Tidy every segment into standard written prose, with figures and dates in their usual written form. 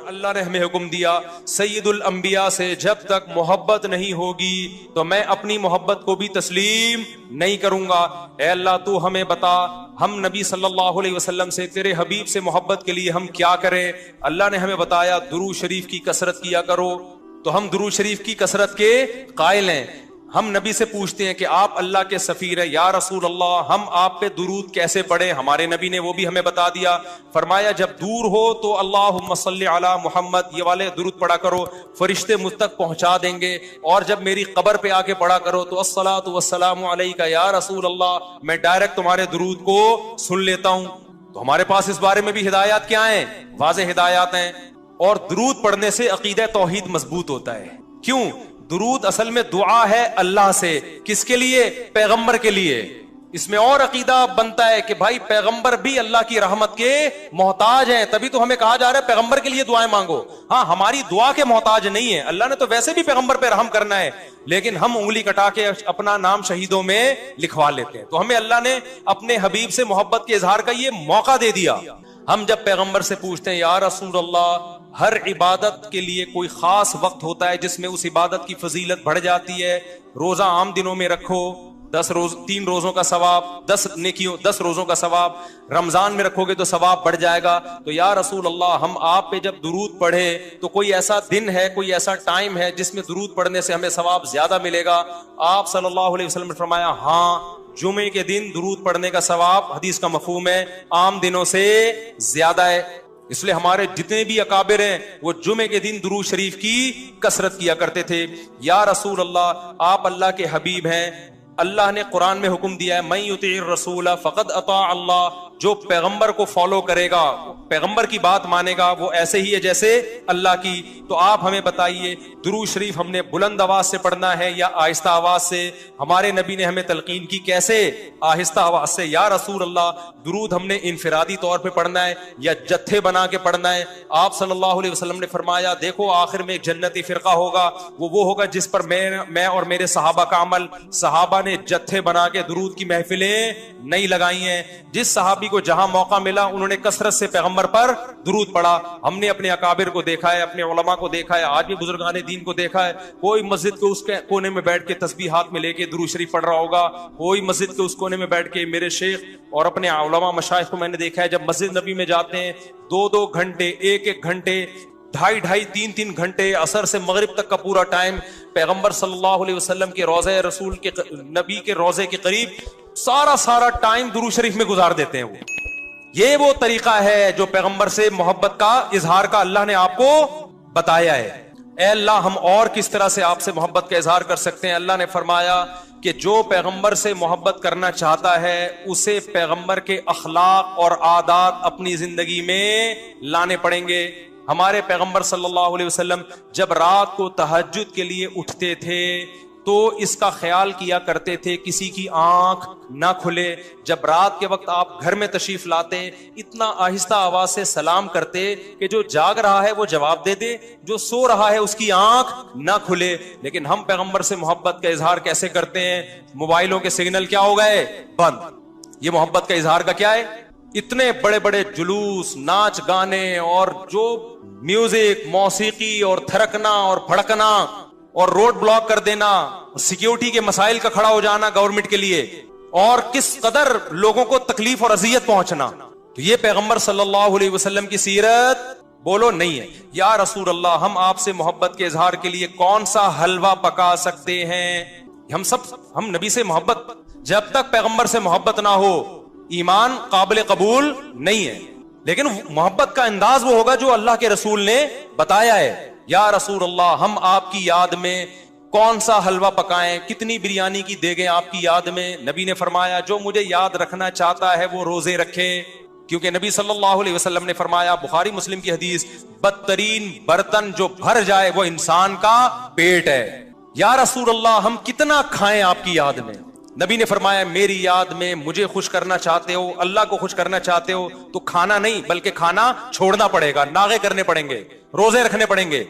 اللہ نے ہمیں حکم دیا سید الانبیاء سے جب تک محبت نہیں ہوگی تو میں اپنی محبت کو بھی تسلیم نہیں کروں گا. اے اللہ تو ہمیں بتا ہم نبی صلی اللہ علیہ وسلم سے تیرے حبیب سے محبت کے لیے ہم کیا کریں. اللہ نے ہمیں بتایا درود شریف کی کثرت کیا کرو. تو ہم درود شریف کی کثرت کے قائل ہیں. ہم نبی سے پوچھتے ہیں کہ آپ اللہ کے سفیر ہیں یا رسول اللہ, ہم آپ پہ درود کیسے پڑھیں؟ ہمارے نبی نے وہ بھی ہمیں بتا دیا. فرمایا جب دور ہو تو اللہم صلی علی محمد یہ والے درود پڑھا کرو, فرشتے مجھ تک پہنچا دیں گے. اور جب میری قبر پہ آ کے پڑھا کرو تو الصلاۃ والسلام علیک یا رسول اللہ, میں ڈائریکٹ تمہارے درود کو سن لیتا ہوں. تو ہمارے پاس اس بارے میں بھی ہدایات کیا ہیں؟ واضح ہدایات ہیں. اور درود پڑھنے سے عقیدہ توحید مضبوط ہوتا ہے. کیوں؟ درود اصل میں دعا ہے اللہ سے. کس کے لیے؟ پیغمبر کے لیے. اس میں اور عقیدہ بنتا ہے کہ بھائی پیغمبر بھی اللہ کی رحمت کے محتاج ہیں, تبھی تو ہمیں کہا جا رہا ہے پیغمبر کے لیے دعائیں مانگو. ہاں ہماری دعا کے محتاج نہیں ہے, اللہ نے تو ویسے بھی پیغمبر پہ رحم کرنا ہے, لیکن ہم انگلی کٹا کے اپنا نام شہیدوں میں لکھوا لیتے ہیں. تو ہمیں اللہ نے اپنے حبیب سے محبت کے اظہار کا یہ موقع دے دیا. ہم جب پیغمبر سے پوچھتے ہیں یا رسول اللہ, ہر عبادت کے لیے کوئی خاص وقت ہوتا ہے جس میں اس عبادت کی فضیلت بڑھ جاتی ہے. روزہ عام دنوں میں رکھو 3 روزوں کا ثواب, 10 روزوں کا ثواب. رمضان میں رکھو گے تو ثواب بڑھ جائے گا. تو یا رسول اللہ ہم آپ پہ جب درود پڑھے تو کوئی ایسا دن ہے, کوئی ایسا ٹائم ہے جس میں درود پڑھنے سے ہمیں ثواب زیادہ ملے گا؟ آپ صلی اللہ علیہ وسلم نے فرمایا ہاں, جمعے کے دن درود پڑھنے کا ثواب, حدیث کا مفہوم ہے, عام دنوں سے زیادہ ہے. اس لیے ہمارے جتنے بھی اکابر ہیں وہ جمعے کے دن درود شریف کی کثرت کیا کرتے تھے. یا رسول اللہ آپ اللہ کے حبیب ہیں, اللہ نے قرآن میں حکم دیا ہے من یطیع الرسول فقد اطاع اللہ, جو پیغمبر کو فالو کرے گا, پیغمبر کی بات مانے گا, وہ ایسے ہی ہے جیسے اللہ کی. تو آپ ہمیں بتائیے درود شریف ہم نے بلند آواز سے پڑھنا ہے یا آہستہ آواز سے؟ ہمارے نبی نے ہمیں تلقین کی کیسے؟ آہستہ آواز سے. یا رسول اللہ درود ہم نے انفرادی طور پہ پڑھنا ہے یا جتھے بنا کے پڑھنا ہے؟ آپ صلی اللہ علیہ وسلم نے فرمایا دیکھو آخر میں ایک جنتی فرقہ ہوگا, وہ ہوگا جس پر میں اور میرے صحابہ کا عمل. صحابہ نے جتھے بنا کے درود کی محفلیں نہیں لگائی ہیں. جس صحابی کو جہاں موقع ملا انہوں نے کثرت سے پیغمبر پر درود پڑھا. ہم نے اپنے اکابر کو دیکھا ہے, اپنے علماء کو دیکھا ہے, آج بھی بزرگان دین کو دیکھا ہے, کوئی مسجد کے اس کونے میں بیٹھ کے تسبیح ہاتھ میں لے کے درود شریف پڑھ رہا ہوگا, کوئی مسجد کے اس کونے میں بیٹھ کے. میرے شیخ اور اپنے علماء مشائخ کو میں نے دیکھا ہے جب مسجد نبی میں جاتے ہیں 2 گھنٹے, 1 گھنٹے, 2.5 3 گھنٹے, عصر سے مغرب تک کا پورا ٹائم پیغمبر صلی اللہ علیہ وسلم کے روضہ رسول کے نبی کے روضے کے قریب سارا ٹائم درود شریف میں گزار دیتے ہیں. یہ وہ طریقہ ہے جو پیغمبر سے محبت کا اظہار کا اللہ نے آپ کو بتایا ہے. اے اللہ ہم اور کس طرح سے آپ سے محبت کا اظہار کر سکتے ہیں؟ اللہ نے فرمایا کہ جو پیغمبر سے محبت کرنا چاہتا ہے اسے پیغمبر کے اخلاق اور عادات اپنی زندگی میں لانے پڑیں گے. ہمارے پیغمبر صلی اللہ علیہ وسلم جب رات کو تہجد کے لیے اٹھتے تھے تو اس کا خیال کیا کرتے تھے کسی کی آنکھ نہ کھلے. جب رات کے وقت آپ گھر میں تشریف لاتے اتنا آہستہ آواز سے سلام کرتے کہ جو جاگ رہا ہے وہ جواب دے دے, جو سو رہا ہے اس کی آنکھ نہ کھلے. لیکن ہم پیغمبر سے محبت کا اظہار کیسے کرتے ہیں؟ موبائلوں کے سگنل کیا ہو گئے؟ بند. یہ محبت کا اظہار کا کیا ہے؟ اتنے بڑے بڑے جلوس, ناچ گانے اور جو میوزک, موسیقی اور تھرکنا اور پھڑکنا اور روڈ بلاک کر دینا, سیکیورٹی کے مسائل کا کھڑا ہو جانا گورنمنٹ کے لیے, اور کس قدر لوگوں کو تکلیف اور اذیت پہنچنا. تو یہ پیغمبر صلی اللہ علیہ وسلم کی سیرت بولو نہیں ہے. یا رسول اللہ ہم آپ سے محبت کے اظہار کے لیے کون سا حلوہ پکا سکتے ہیں؟ ہم نبی سے محبت, جب تک پیغمبر سے محبت نہ ہو ایمان قابل قبول نہیں ہے. لیکن محبت کا انداز وہ ہوگا جو اللہ کے رسول نے بتایا ہے. یا رسول اللہ ہم آپ کی یاد میں کون سا حلوہ پکائیں, کتنی بریانی کی دیگیں آپ کی یاد میں؟ نبی نے فرمایا جو مجھے یاد رکھنا چاہتا ہے وہ روزے رکھے. کیونکہ نبی صلی اللہ علیہ وسلم نے فرمایا, بخاری مسلم کی حدیث, بدترین برتن جو بھر جائے وہ انسان کا پیٹ ہے. یا رسول اللہ ہم کتنا کھائیں آپ کی یاد میں؟ نبی نے فرمایا میری یاد میں مجھے خوش کرنا چاہتے ہو, اللہ کو خوش کرنا چاہتے ہو تو کھانا نہیں بلکہ کھانا چھوڑنا پڑے گا, ناغے کرنے پڑیں گے, روزے رکھنے پڑیں گے.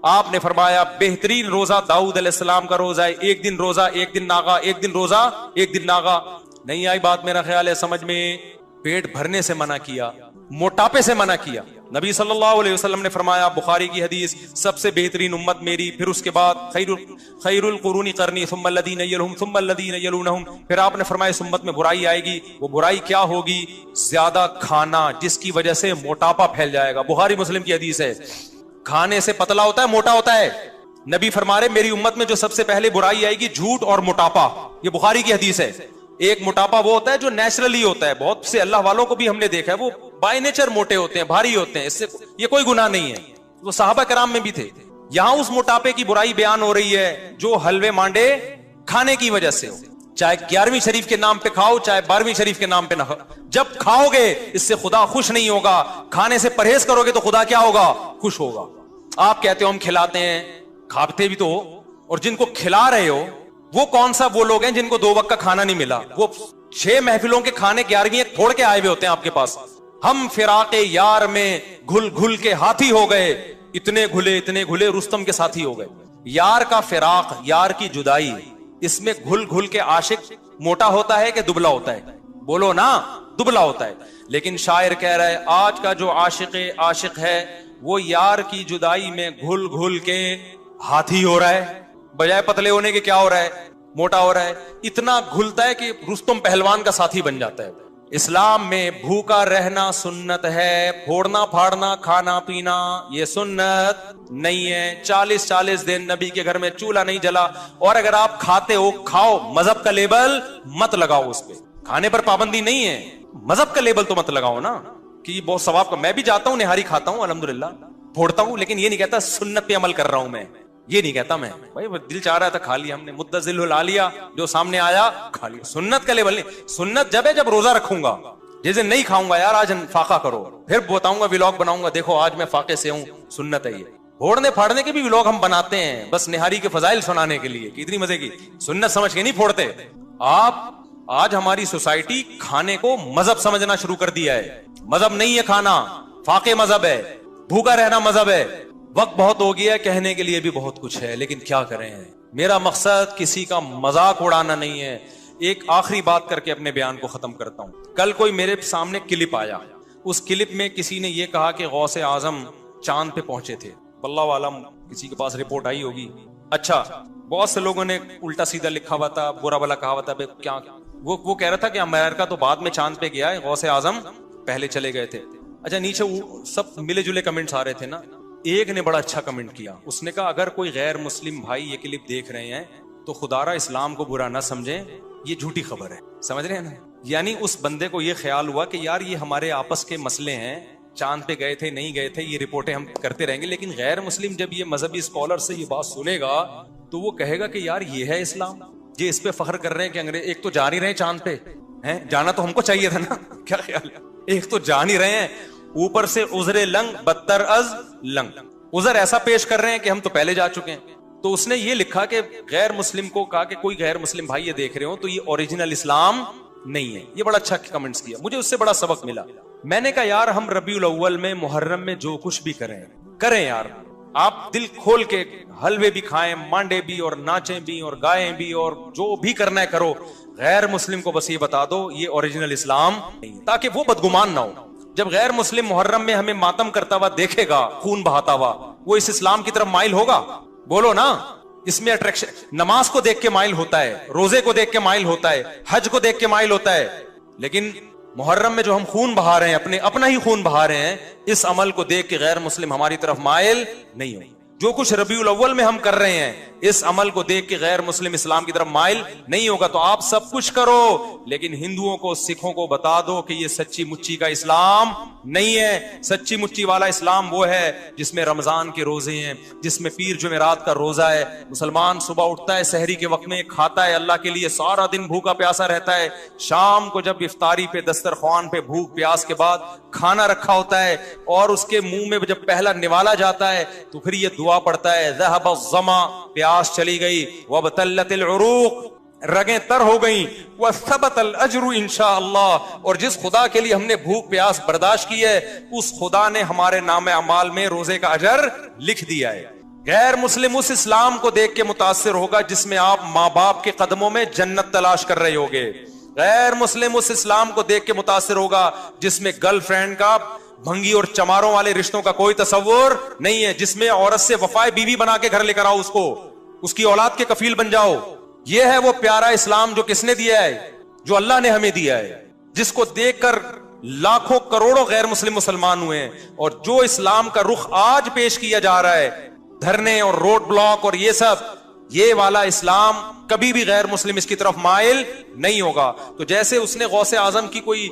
آپ نے فرمایا بہترین روزہ داؤد علیہ السلام کا روزہ ہے, 1 دن روزہ 1 دن ناغا, 1 دن روزہ 1 دن ناغا. نہیں آئی بات میرا خیال ہے سمجھ میں؟ پیٹ بھرنے سے منع کیا, موٹاپے سے منع کیا. نبی صلی اللہ علیہ وسلم نے فرمایا, بخاری کی حدیث, سب سے بہترین امت میری, پھر اس کے بعد خیر القرون قرنی ثم الذین یلونہم ثم الذین یلونہم. پھر آپ نے فرمایا اس امت میں برائی آئے گی. وہ برائی کیا ہوگی؟ زیادہ کھانا, جس کی وجہ سے موٹاپا پھیل جائے گا. بخاری مسلم کی حدیث ہے. کھانے سے پتلا ہوتا ہے, موٹا ہوتا ہے. نبی فرما رہے میری امت میں جو سب سے پہلے برائی آئے گی جھوٹ اور موٹاپا. یہ بخاری کی حدیث ہے. ایک موٹاپا وہ ہوتا ہے جو نیچرلی ہوتا ہے, بہت سے اللہ والوں کو بھی ہم نے دیکھا ہے وہ بائی نیچر موٹے ہوتے ہیں, بھاری ہوتے ہیں, اس سے یہ کوئی گناہ نہیں ہے, وہ صحابہ کرام میں بھی تھے. یہاں اس موٹاپے کی برائی بیان ہو رہی ہے جو حلوے مانڈے کھانے کی وجہ سے ہو, چاہے 11ویں شریف کے نام پہ کھاؤ چاہے 12ویں شریف کے نام پہ نہ کھاؤ. جب کھاؤ گے اس سے خدا خوش نہیں ہوگا. کھانے سے پرہیز کرو گے تو خدا کیا ہوگا؟ خوش ہوگا. آپ کہتے ہو ہم کھلاتے ہیں, کھاتے بھی تو ہو, اور جن کو کھلا رہے ہو وہ کون سا وہ لوگ ہیں جن کو 2 وقت کا کھانا نہیں ملا؟ وہ 6 محفلوں کے کھانے 11ویں پھوڑ کے آئے ہوئے ہوتے ہیں آپ کے پاس. ہم فراق یار میں گھل گھل کے ہاتھی ہو گئے, اتنے گھلے رستم کے ساتھی ہو گئے. یار کا فراق, یار کی جدائی, اس میں گھل گھل کے عاشق موٹا ہوتا ہے کہ دبلا ہوتا ہے؟ بولو نا, دبلا ہوتا ہے. لیکن شاعر کہہ رہا ہے آج کا جو عاشق ہے وہ یار کی جدائی میں گھل گھل کے ہاتھی ہو رہا ہے, بجائے پتلے ہونے کے کیا ہو رہا ہے؟ موٹا ہو رہا ہے. اتنا گھلتا ہے کہ رستم پہلوان کا ساتھی بن جاتا ہے. اسلام میں بھوکا رہنا سنت ہے, پھوڑنا پھاڑنا کھانا پینا یہ سنت نہیں ہے. 40 دن نبی کے گھر میں چولہا نہیں جلا. اور اگر آپ کھاتے ہو کھاؤ, مذہب کا لیبل مت لگاؤ اس پہ. کھانے پر پابندی نہیں ہے, مذہب کا لیبل تو مت لگاؤ نا کہ یہ بہت ثواب کا. میں بھی جاتا ہوں نہاری کھاتا ہوں الحمدللہ, پھوڑتا ہوں, لیکن یہ نہیں کہتا سنت پہ عمل کر رہا ہوں میں, یہ نہیں کہتا میں. بھائی دل چاہ رہا تھا کھا لیا ہم نے, مدذل العالیہ جو سامنے آیا کھا لیا. سنت کا لیبل نہیں. سنت جب ہے جب روزہ رکھوں گا, جیسے نہیں کھاؤں گا یار آج فاقہ کرو, پھر بتاؤں گا ولاگ بناؤں گا دیکھو آج میں فاقے سے ہوں. سنت ہے یہ. پھوڑنے پھاڑنے کے بھی ولاگ ہم بناتے ہیں بس نہاری کے فضائل سنانے کے لیے کہ اتنی مزے کی. سنت سمجھ کے نہیں پھوڑتے آپ. آج ہماری سوسائٹی کھانے کو مذہب سمجھنا شروع کر دیا ہے. مذہب نہیں ہے کھانا, فاقے مذہب ہے, بھوکا رہنا مذہب ہے. وقت بہت ہو گیا, کہنے کے لیے بھی بہت کچھ ہے, لیکن کیا کریں. میرا مقصد کسی کا مذاق اڑانا نہیں ہے. ایک آخری بات کر کے اپنے بیان کو ختم کرتا ہوں. کل کوئی میرے سامنے کلپ آیا, اس کلپ میں کسی نے یہ کہا کہ غوث اعظم چاند پہ پہنچے تھے. واللہ عالم کسی کے پاس رپورٹ آئی ہوگی. اچھا, بہت سے لوگوں نے الٹا سیدھا لکھا ہوا تھا, برا بلا کہا ہوا تھا. کیا وہ کہہ رہا تھا کہ امریکہ تو بعد میں چاند پہ گیا ہے, غوث اعظم پہلے چلے گئے تھے. اچھا, نیچے سب ملے جلے کمنٹس آ رہے تھے نا. ایک نے بڑا اچھا کمنٹ کیا, اس نے کہا اگر کوئی غیر مسلم بھائی یہ کلپ دیکھ رہے ہیں تو خدارا اسلام کو برا نہ سمجھیں, یہ جھوٹی خبر ہے. سمجھ رہے ہیں نا؟ یعنی اس بندے کو یہ خیال ہوا کہ یار یہ ہمارے آپس کے مسئلے ہیں, چاند پہ گئے تھے نہیں گئے تھے یہ رپورٹیں ہم کرتے رہیں گے, لیکن غیر مسلم جب یہ مذہبی اسکالر سے یہ بات سنے گا تو وہ کہے گا کہ یار یہ ہے اسلام. یہ اس پہ فخر کر رہے ہیں کہ انگریز ایک تو جا نہیں رہے چاند پہ, ہیں جانا تو ہم کو چاہیے تھا نا. کیا خیال ہے؟ ایک تو جا نہیں رہے ہیں, اوپر سے عذر لنگ بدتر از لنگ, عذر ایسا پیش کر رہے ہیں کہ ہم تو پہلے جا چکے ہیں. تو اس نے یہ لکھا کہ غیر مسلم کو کہا کہ کوئی غیر مسلم بھائی یہ دیکھ رہے ہو تو یہ اوریجنل اسلام نہیں ہے. یہ بڑا اچھا کمنٹس کیا, مجھے اس سے بڑا سبق ملا. میں نے کہا یار ہم ربیع الاول میں محرم میں جو کچھ بھی کریں یار, آپ دل کھول کے حلوے بھی کھائیں, مانڈے بھی, اور ناچیں بھی, اور گائیں بھی, اور جو بھی کرنا ہے کرو. غیر مسلم کو بس یہ بتا دو یہ اوریجنل اسلام نہیں, تاکہ وہ بدگمان نہ ہو. جب غیر مسلم محرم میں ہمیں ماتم کرتا ہوا دیکھے گا, خون بہاتا ہوا, وہ اس اسلام کی طرف مائل ہوگا؟ بولو نا. اس میں اٹریکشن, نماز کو دیکھ کے مائل ہوتا ہے, روزے کو دیکھ کے مائل ہوتا ہے, حج کو دیکھ کے مائل ہوتا ہے. لیکن محرم میں جو ہم خون بہا رہے ہیں, اپنا ہی خون بہا رہے ہیں, اس عمل کو دیکھ کے غیر مسلم ہماری طرف مائل نہیں ہو. جو کچھ ربیع الاول میں ہم کر رہے ہیں اس عمل کو دیکھ کے غیر مسلم اسلام کی طرف مائل نہیں ہوگا. تو آپ سب کچھ کرو لیکن ہندوؤں کو سکھوں کو بتا دو کہ یہ سچی مچی کا اسلام نہیں ہے. سچی مچی والا اسلام وہ ہے جس میں رمضان کے روزے ہیں, جس میں پیر جمعرات کا روزہ ہے. مسلمان صبح اٹھتا ہے, سحری کے وقت میں کھاتا ہے اللہ کے لیے, سارا دن بھوکا پیاسا رہتا ہے. شام کو جب افطاری پہ دسترخوان پہ بھوک پیاس کے بعد کھانا رکھا ہوتا ہے اور اس کے منہ میں جب پہلا نوالا جاتا ہے تو پھر یہ دعا پڑھتا ہے ذهب الظما, پیاس چلی گئی, وابتلت العروق, رگیں تر ہو گئیں, وثبت الاجر انشاءاللہ, اور جس خدا کے لیے ہم نے بھوک پیاس برداشت کی ہے اس خدا نے ہمارے نام اعمال میں روزے کا اجر لکھ دیا ہے. غیر مسلم اس اسلام کو دیکھ کے متاثر ہوگا جس میں آپ ماں باپ کے قدموں میں جنت تلاش کر رہے ہوگے. غیر مسلم اس اسلام کو دیکھ کے متاثر ہوگا جس میں گرل فرینڈ کا بھنگی اور چماروں والے رشتوں کا کوئی تصور نہیں ہے جس میں عورت سے وفائے بیوی بنا کے گھر لے کر آؤ، اس کو اس کی اولاد کے کفیل بن جاؤ. یہ ہے وہ پیارا اسلام جو کس نے دیا ہے؟ جو اللہ نے ہمیں دیا ہے، جس کو دیکھ کر لاکھوں کروڑوں غیر مسلم مسلمان ہوئے ہیں. اور جو اسلام کا رخ آج پیش کیا جا رہا ہے، دھرنے اور روڈ بلاک اور یہ سب، یہ والا اسلام کبھی بھی غیر مسلم اس کی طرف مائل نہیں ہوگا. تو جیسے اس نے غوث اعظم کی کوئی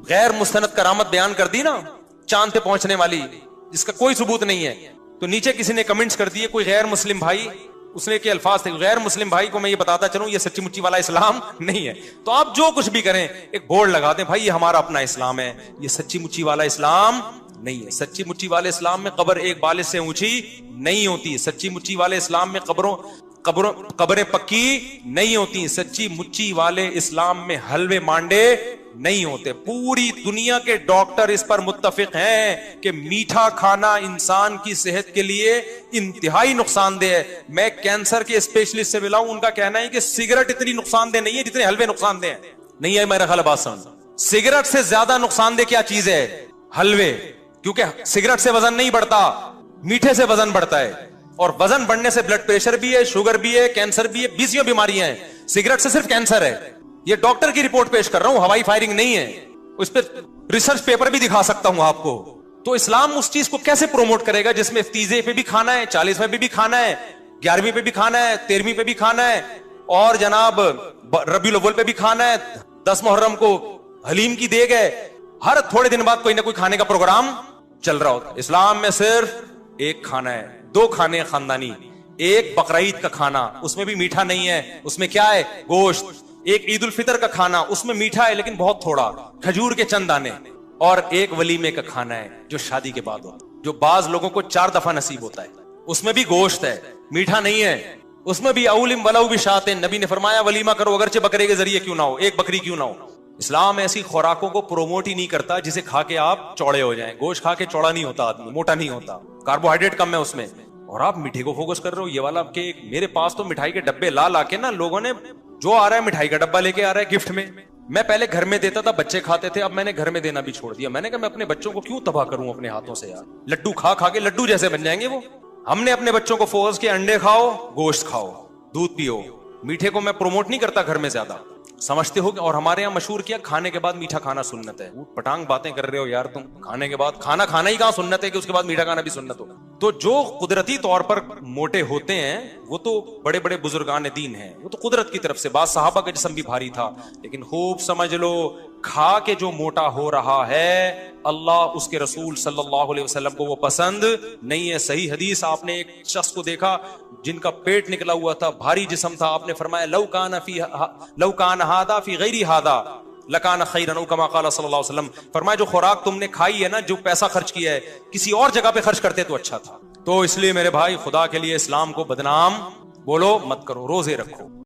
غیر مستند کرامت بیان کر دی نا، چاند پہ پہنچنے والی، جس کا کوئی ثبوت نہیں ہے، تو نیچے کسی نے کمنٹس کر دیے کوئی غیر مسلم بھائی، اس نے کہ الفاظ تھے، غیر مسلم بھائی کو میں یہ بتاتا چلوں یہ سچی مچی والا اسلام نہیں ہے. تو آپ جو کچھ بھی کریں ایک بورڈ لگا دیں، بھائی یہ ہمارا اپنا اسلام ہے، یہ سچی مچی والا اسلام نہیں ہے. سچی مچی والے اسلام میں قبر ایک بالش سے اونچی نہیں ہوتی. سچی مچی والے اسلام میں قبریں پکی نہیں ہوتی. سچی مچی والے اسلام میں حلوے مانڈے نہیں ہوتے. پوری دنیا کے ڈاکٹر اس پر متفق ہیں کہ میٹھا کھانا انسان کی صحت کے لیے انتہائی نقصان دہ ہے. میں کینسر کے اسپیشلسٹ سے ملا ہوں، ان کا کہنا ہے کہ سگریٹ اتنی نقصان دہ نہیں ہے جتنے حلوے نقصان دہ ہیں. نہیں ہے میرا خیال بات سمجھ. سگریٹ سے زیادہ نقصان دہ کیا چیز ہے؟ حلوے. کیونکہ سگریٹ سے وزن نہیں بڑھتا، میٹھے سے وزن بڑھتا ہے. اور وزن بڑھنے سے بلڈ پریشر بھی ہے، شوگر بھی ہے، کینسر بھی ہے، 20 بیماریاں ہیں. سگریٹ سے صرف کینسر ہے. یہ ڈاکٹر کی رپورٹ پیش کر رہا ہوں، ہوائی فائرنگ نہیں ہے. اس پہ ریسرچ پیپر بھی دکھا سکتا ہوں آپ کو. تو اسلام اس چیز کو کیسے پروموٹ کرے گا جس میں تیزے پہ بھی کھانا ہے، 40ویں پہ بھی کھانا ہے، 11ویں پہ بھی کھانا ہے، 13ویں پہ بھی کھانا ہے، اور جناب ربیع الاول پہ بھی کھانا ہے، 10 محرم کو حلیم کی دیگ ہے. ہر تھوڑے دن بعد کوئی نہ کوئی کھانے کا پروگرام چل رہا ہوتا ہے. اسلام میں صرف ایک کھانا ہے، 2 کھانے خاندانی. ایک بقرعید کا کھانا، اس میں بھی میٹھا نہیں ہے، اس میں کیا ہے؟ گوشت. ایک عید الفطر کا کھانا، اس میں میٹھا ہے لیکن بہت تھوڑا، کھجور کے چند دانے. اور ایک ولیمے کا کھانا ہے جو شادی کے بعد ہوتا ہے، جو بعض لوگوں کو 4 دفعہ نصیب ہوتا ہے. اس میں بھی گوشت ہے، میٹھا نہیں ہے. اس میں بھی اولم ولو بشاتن، نبی نے فرمایا ولیمہ کرو اگرچہ بکرے کے ذریعے کیوں نہ ہو، ایک بکری کیوں نہ ہو. اسلام ایسی خوراکوں کو پروموٹ ہی نہیں کرتا جسے کھا کے آپ چوڑے ہو جائیں. گوشت کھا کے چوڑا نہیں ہوتا آدمی، موٹا نہیں ہوتا، کاربوہائیڈریٹ کم ہے اس میں. اور آپ میٹھے کو فوکس کر رہے ہو. یہ والا کہ میرے پاس تو مٹھائی کے ڈبے لا کے نا لوگوں نے، جو آ رہا ہے مٹھائی کا ڈبہ لے کے آ رہا ہے گفٹ میں. میں پہلے گھر میں دیتا تھا، بچے کھاتے تھے، اب میں نے گھر میں دینا بھی چھوڑ دیا. میں نے کہا میں اپنے بچوں کو کیوں تباہ کروں اپنے ہاتھوں سے یار. لڈو کھا کے لڈو جیسے بن جائیں گے وہ. ہم نے اپنے بچوں کو فوکس کیا انڈے کھاؤ، گوشت کھاؤ، دودھ پیو. میٹھے کو میں پروموٹ نہیں کرتا گھر میں زیادہ، سمجھتے ہو. اور ہمارے یہاں مشہور کیا، کھانے کے بعد میٹھا کھانا سنت ہے. پٹانگ باتیں کر رہے ہو یار تم. کھانے کے بعد کھانا ہی کہاں سنت ہے کہ اس کے بعد میٹھا کھانا بھی سنت ہو. تو جو قدرتی طور پر موٹے ہوتے ہیں وہ تو بڑے بڑے بزرگان دین ہیں، وہ تو قدرت کی طرف سے. بعض صحابہ کا جسم بھی بھاری تھا، لیکن خوب سمجھ لو کھا کے جو موٹا ہو رہا ہے اللہ اس کے رسول صلی اللہ علیہ وسلم کو وہ پسند نہیں ہے. صحیح حدیث، آپ نے ایک شخص کو دیکھا جن کا پیٹ نکلا ہوا تھا، بھاری جسم تھا. آپ نے فرمایا لو کان ھذا فی غیر ھذا لکان خیرا، او کما قال صلی اللہ علیہ وسلم. فرمایا جو خوراک تم نے کھائی ہے نا، جو پیسہ خرچ کیا ہے، کسی اور جگہ پہ خرچ کرتے تو اچھا تھا. تو اس لیے میرے بھائی خدا کے لیے اسلام کو بدنام بولو مت کرو، روزے رکھو.